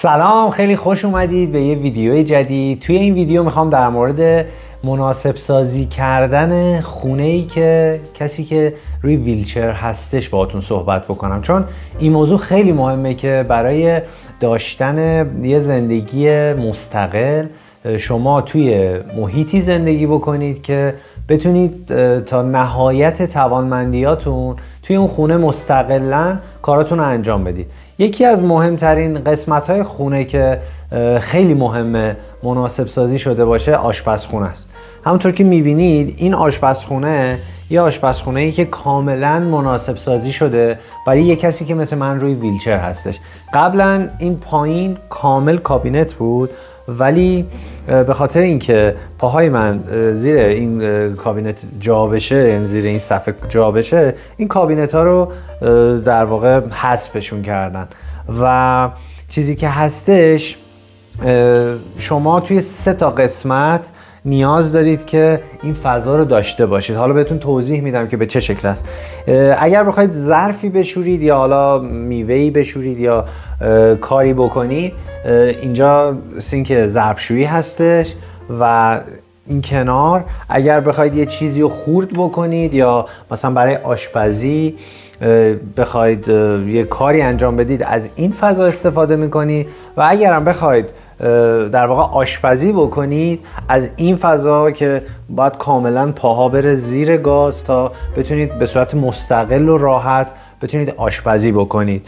سلام، خیلی خوش اومدید به یه ویدیوی جدید. توی این ویدیو میخوام در مورد مناسب سازی کردن خونه‌ای که کسی که روی ویلچر هستش باهاتون صحبت بکنم، چون این موضوع خیلی مهمه که برای داشتن یه زندگی مستقل شما توی محیطی زندگی بکنید که بتونید تا نهایت توانمندیاتون توی اون خونه مستقلاً کاراتون رو انجام بدید. یکی از مهمترین قسمت‌های خونه که خیلی مهمه مناسب سازی شده باشه آشپزخونه است. همونطور که می‌بینید این آشپزخونه یه آشپزخونه‌ای که کاملاً مناسب سازی شده برای یه کسی که مثل من روی ویلچر هستش. قبلا این پایین کامل کابینت بود، ولی به خاطر اینکه پاهای من زیر این کابینت جا بشه، یعنی زیر این صفحه جا بشه، این کابینت ها رو در واقع حذفشون کردن و چیزی که هستش شما توی 3 تا قسمت نیاز دارید که این فضا رو داشته باشید. حالا بهتون توضیح میدم که به چه شکل است. اگر بخواید ظرفی بشورید یا حالا میوه‌ای بشورید یا کاری بکنید، اینجا سینک ظرفشویی هستش و این کنار اگر بخواید یه چیزی رو خورد بکنید یا مثلا برای آشپزی بخواید یه کاری انجام بدید، از این فضا استفاده میکنید و اگر هم بخواید در واقع آشپزی بکنید، از این فضا که باید کاملا پاها بره زیر گاز تا بتونید به صورت مستقل و راحت بتونید آشپزی بکنید.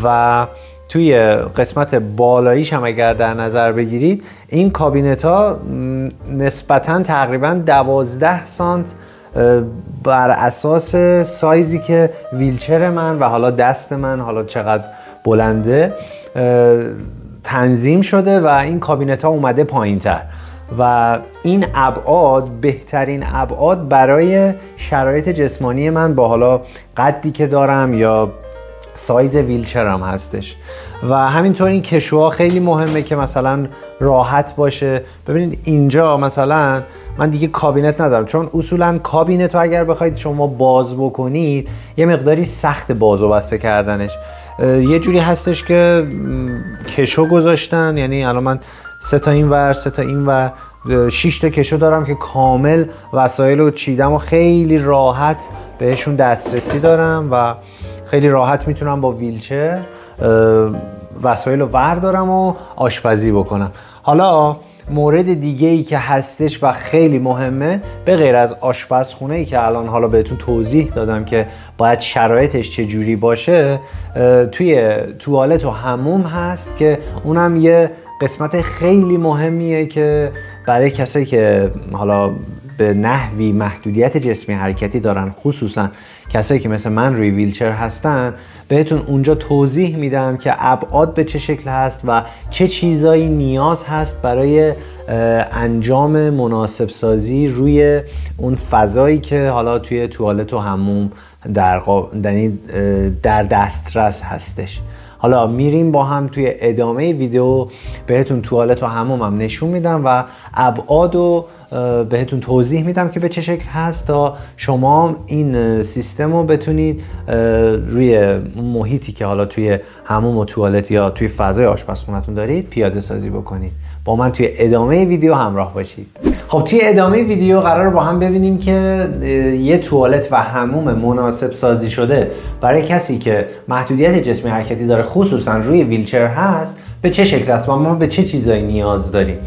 و توی قسمت بالاییش هم اگر در نظر بگیرید، این کابینت ها نسبتاً تقریباً 12 سانت بر اساس سایزی که ویلچر من و حالا دست من حالا چقدر بلنده تنظیم شده و این کابینت ها اومده پایین تر و این ابعاد بهترین ابعاد برای شرایط جسمانی من با حالا قدی که دارم یا سایز ویلچرم هستش. و همینطور این کشوها خیلی مهمه که مثلا راحت باشه. ببینید اینجا مثلا من دیگه کابینت ندارم، چون اصولا کابینت رو اگر بخواید شما باز بکنید یه مقداری سخت باز و بسته کردنش. یه جوری هستش که کشو گذاشتن، یعنی الان من 3 تا این ور 3 تا این ور 6 تا کشو دارم که کامل وسایل رو چیدم و خیلی راحت بهشون دسترسی دارم و خیلی راحت میتونم با ویلچر وسایل رو وردارم و آشپزی بکنم. حالا مورد دیگه ای که هستش و خیلی مهمه، به غیر از آشپزخونه ای که الان حالا بهتون توضیح دادم که باید شرایطش چجوری باشه، توی توالت و حموم هست که اونم یه قسمت خیلی مهمیه که برای کسایی که حالا به نحوی محدودیت جسمی حرکتی دارن، خصوصا کسایی که مثل من روی ویلچر هستن، بهتون اونجا توضیح میدم که ابعاد به چه شکل هست و چه چیزایی نیاز هست برای انجام مناسب سازی روی اون فضایی که حالا توی توالت و حموم در دسترس هستش. حالا میریم با هم توی ادامه ویدیو بهتون توالت و حمومم نشون میدم و ابعادو بهتون توضیح میدم که به چه شکل هست تا شما این سیستم رو بتونید روی محیطی که حالا توی حموم و توالت یا توی فضای آشپزخونه‌تون دارید پیاده سازی بکنید. با من توی ادامه ویدیو همراه باشید. خب توی ادامه ویدیو قرار با هم ببینیم که یه توالت و حموم مناسب سازی شده برای کسی که محدودیت جسمی حرکتی داره، خصوصا روی ویلچر هست، به چه شکل است و ما به چه چیزایی نیاز داریم.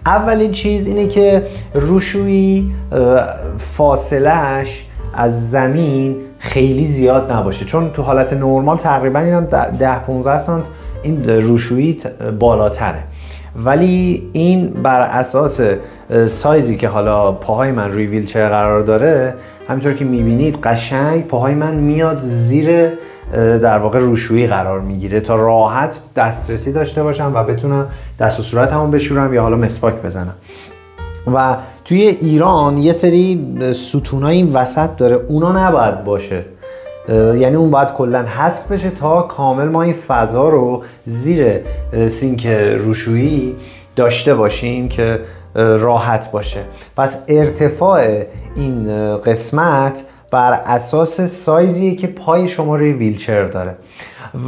اولین چیز اینه که روشویی فاصلهش از زمین خیلی زیاد نباشه، چون تو حالت نرمال تقریبا اینا 10-15 سانت این روشویی بالاتره، ولی این بر اساس سایزی که حالا پاهای من روی ویلچر قرار داره، همینطور که میبینید قشنگ پاهای من میاد زیر در واقع روشویی قرار میگیره تا راحت دسترسی داشته باشم و بتونم دست و صورتمو بشورم یا حالا مسواک بزنم. و توی ایران یه سری ستونای این وسط داره، اونا نباید باشه، یعنی اون باید کلا حذف بشه تا کامل ما این فضا رو زیر سینک روشویی داشته باشیم که راحت باشه. پس ارتفاع این قسمت بر اساس سایزیه که پای شما روی ویلچر داره.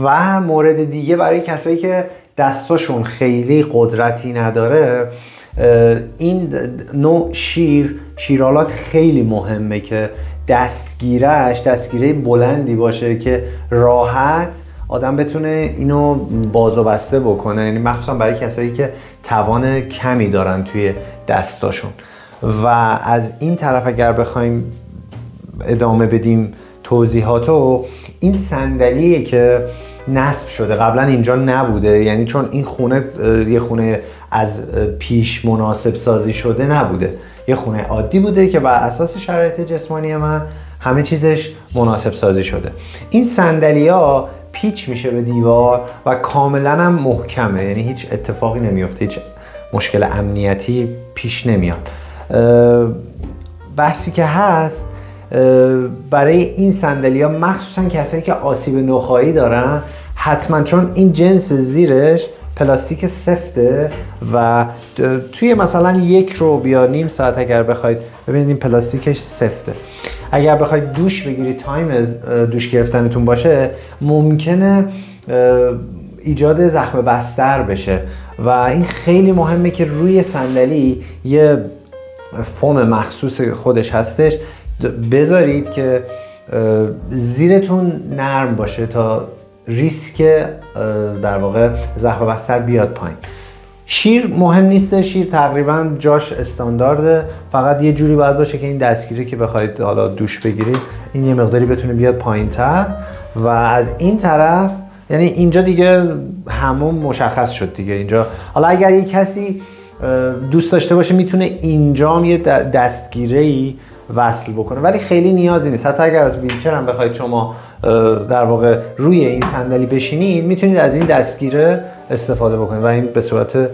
و مورد دیگه برای کسایی که دستاشون خیلی قدرتی نداره، این نوع شیرالات خیلی مهمه که دستگیره بلندی باشه که راحت آدم بتونه اینو باز و بسته بکنه، یعنی مخصوصا برای کسایی که توان کمی دارن توی دستاشون. و از این طرف اگر بخوایم ادامه بدیم توضیحاتو، این صندلیه که نصب شده، قبلا اینجا نبوده، یعنی چون این خونه یه خونه از پیش مناسب سازی شده نبوده، یه خونه عادی بوده که بر اساس شرایط جسمانی من همه چیزش مناسب سازی شده. این صندلی‌ها پیچ میشه به دیوار و کاملا هم محکمه، یعنی هیچ اتفاقی نمیفته، هیچ مشکل امنیتی پیش نمیاد. بحثی که هست برای این صندلی‌ها، مخصوصا کسایی که آسیب نخاعی دارن، حتما چون این جنس زیرش پلاستیک سفته و توی مثلا 1 رو یا نیم ساعت اگر بخواید ببینید این پلاستیکش سفته، اگر بخواید دوش بگیرید، تایم دوش گرفتنتون باشه، ممکنه ایجاد زخم بستر بشه و این خیلی مهمه که روی صندلی یه فوم مخصوص خودش هستش بذارید که زیرتون نرم باشه تا ریسک در واقع زخم بستر بیاد پایین. شیر مهم نیسته، شیر تقریبا جاش استاندارده، فقط یه جوری باید باشه که این دستگیری که بخواید حالا دوش بگیرید این یه مقداری بتونه بیاد پایین‌تر. و از این طرف یعنی اینجا دیگه همون مشخص شد دیگه. اینجا حالا اگر یه کسی دوست داشته باشه میتونه اینجا هم یه دستگیره‌ای وصل بکنه، ولی خیلی نیازی نیست. حتی اگر از ویلچر هم بخواید شما در واقع روی این صندلی بشینید، میتونید از این دستگیره استفاده بکنید و این به صورت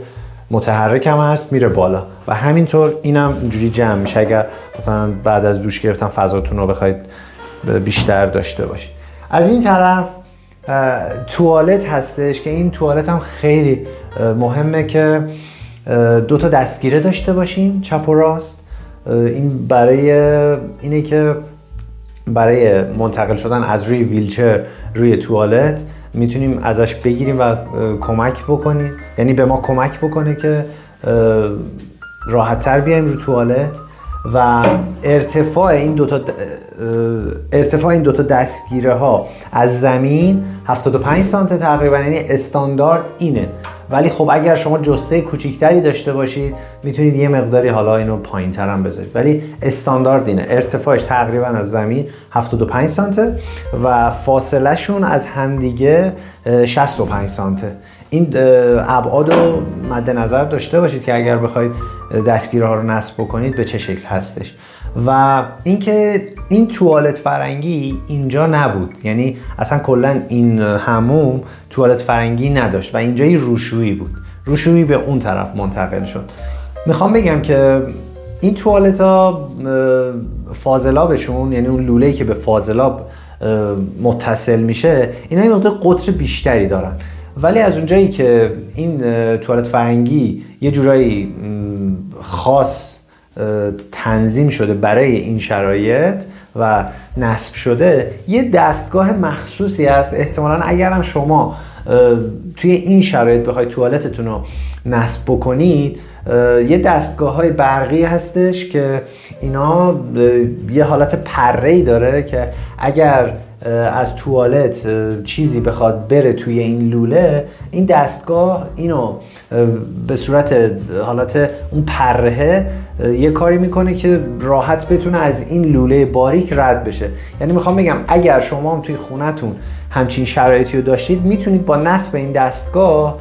متحرک هم هست، میره بالا و همینطور اینم اینجوری جمع میشه اگر مثلا بعد از دوش گرفتن فضاتون رو بخواید بیشتر داشته باشید. از این طرف توالت هستش که این توالت هم خیلی مهمه که 2 تا دستگیره داشته باشیم چپ و راست. این برای اینه که برای منتقل شدن از روی ویلچر روی توالت میتونیم ازش بگیریم و کمک بکنیم، یعنی به ما کمک بکنه که راحت‌تر بیایم رو توالت. و ارتفاع این دو تا دستگیره ها از زمین 75 سانتی تقریبا، یعنی استاندارد اینه. ولی خب اگر شما جثه کوچیکتری داشته باشید میتونید یه مقداری حالا اینو پایین‌تر هم بذارید، ولی استاندارد اینه. ارتفاعش تقریبا از زمین 75 سانتی و فاصله شون از همدیگه 65 سانتی. این ابعاد رو مد نظر داشته باشید که اگر بخواید دستگیرها رو نصب بکنید به چه شکل هستش. و اینکه این توالت فرنگی اینجا نبود، یعنی اصلا کلا این حموم توالت فرنگی نداشت و اینجا روشویی بود، روشویی به اون طرف منتقل شد. میخوام بگم که این توالت ها فاضلابشون، یعنی اون لوله‌ای که به فاضلاب متصل میشه، اینا یه مقدار قطر بیشتری دارن، ولی از اونجایی که این توالت فرنگی یه جورایی خاص تنظیم شده برای این شرایط و نصب شده، یه دستگاه مخصوصی هست. احتمالاً اگر هم شما توی این شرایط بخواید توالتتون رو نصب بکنید، یه دستگاه‌های برقی هستش که اینا یه حالت پره‌ای داره که اگر از توالت چیزی بخواد بره توی این لوله، این دستگاه اینو به صورت حالت اون پرهه یه کاری میکنه که راحت بتونه از این لوله باریک رد بشه. یعنی میخوام بگم اگر شما هم توی خونتون همچین شرایطی رو داشتید، میتونید با نصب این دستگاه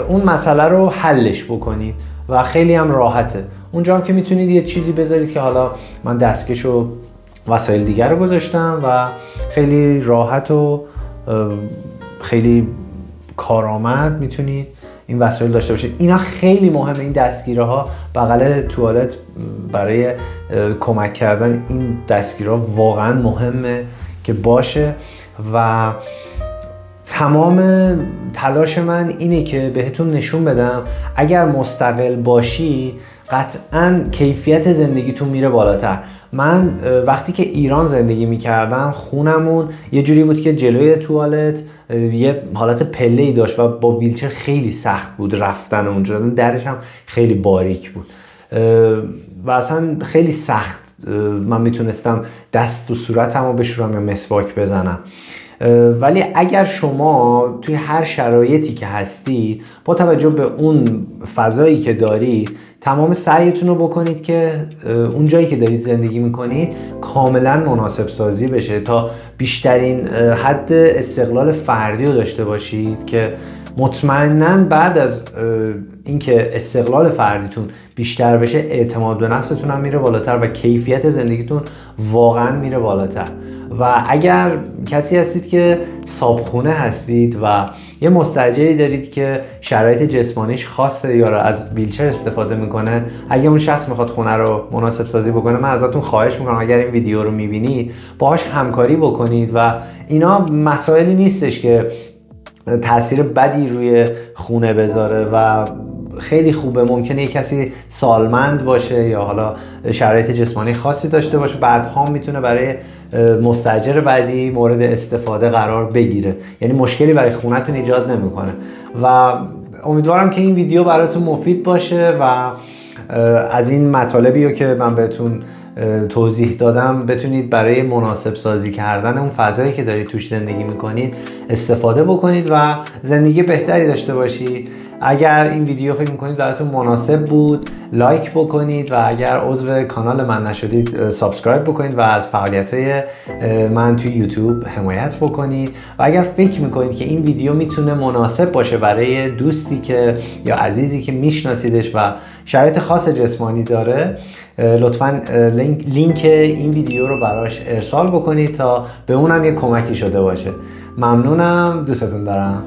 اون مسئله رو حلش بکنید و خیلی هم راحته. اونجا هم که میتونید یه چیزی بذارید که حالا من دستکش و وسایل دیگر رو گذاشتم و خیلی راحت و خیلی کارآمد میتونید این وسایل داشته باشید. اینا خیلی مهمه، این دستگیره ها بغل توالت برای کمک کردن این دستگیره ها واقعا مهمه که باشه. و تمام تلاش من اینه که بهتون نشون بدم اگر مستقل باشی قطعاً کیفیت زندگیتون میره بالاتر. من وقتی که ایران زندگی میکردم، خونمون یه جوری بود که جلوی توالت یه حالت پله‌ای داشت و با ویلچر خیلی سخت بود رفتن اونجا، درش هم خیلی باریک بود و اصلا خیلی سخت من میتونستم دست و صورتم رو بشورم یا مسواک بزنم. ولی اگر شما توی هر شرایطی که هستید با توجه به اون فضایی که دارید تمام سعیتون رو بکنید که اون جایی که دارید زندگی میکنید کاملا مناسب سازی بشه تا بیشترین حد استقلال فردی رو داشته باشید که مطمئناً بعد از اینکه استقلال فردیتون بیشتر بشه اعتماد به نفستون هم میره بالاتر و کیفیت زندگیتون واقعا میره بالاتر. و اگر کسی هستید که صابخونه هستید و یه مستاجری دارید که شرایط جسمانیش خاصه یا از ویلچر استفاده میکنه، اگه اون شخص میخواد خونه رو مناسب سازی بکنه، من ازتون خواهش میکنم اگر این ویدیو رو میبینید باهاش همکاری بکنید و اینا مسائلی نیستش که تاثیر بدی روی خونه بذاره و خیلی خوبه. ممکنه یک کسی سالمند باشه یا حالا شرایط جسمانی خاصی داشته باشه، بعدها میتونه برای مستاجر بعدی مورد استفاده قرار بگیره، یعنی مشکلی برای خونتون ایجاد نمیکنه. و امیدوارم که این ویدیو براتون مفید باشه و از این مطالبی رو که من بهتون توضیح دادم بتونید برای مناسب سازی کردن اون فضایی که دارید توش زندگی میکنید استفاده بکنید و زندگی بهتری داشته باشید. اگر این ویدیو فکر میکنید براتون مناسب بود لایک بکنید و اگر عضو کانال من نشدید سابسکرایب بکنید و از فعالیت‌های من توی یوتیوب حمایت بکنید. و اگر فکر میکنید که این ویدیو میتونه مناسب باشه برای دوستی که یا عزیزی که میشناسیدش و شرایط خاص جسمانی داره، لطفاً لینک این ویدیو رو براش ارسال بکنید تا به اونم یه کمکی شده باشه. ممنونم، دوستتون دارم.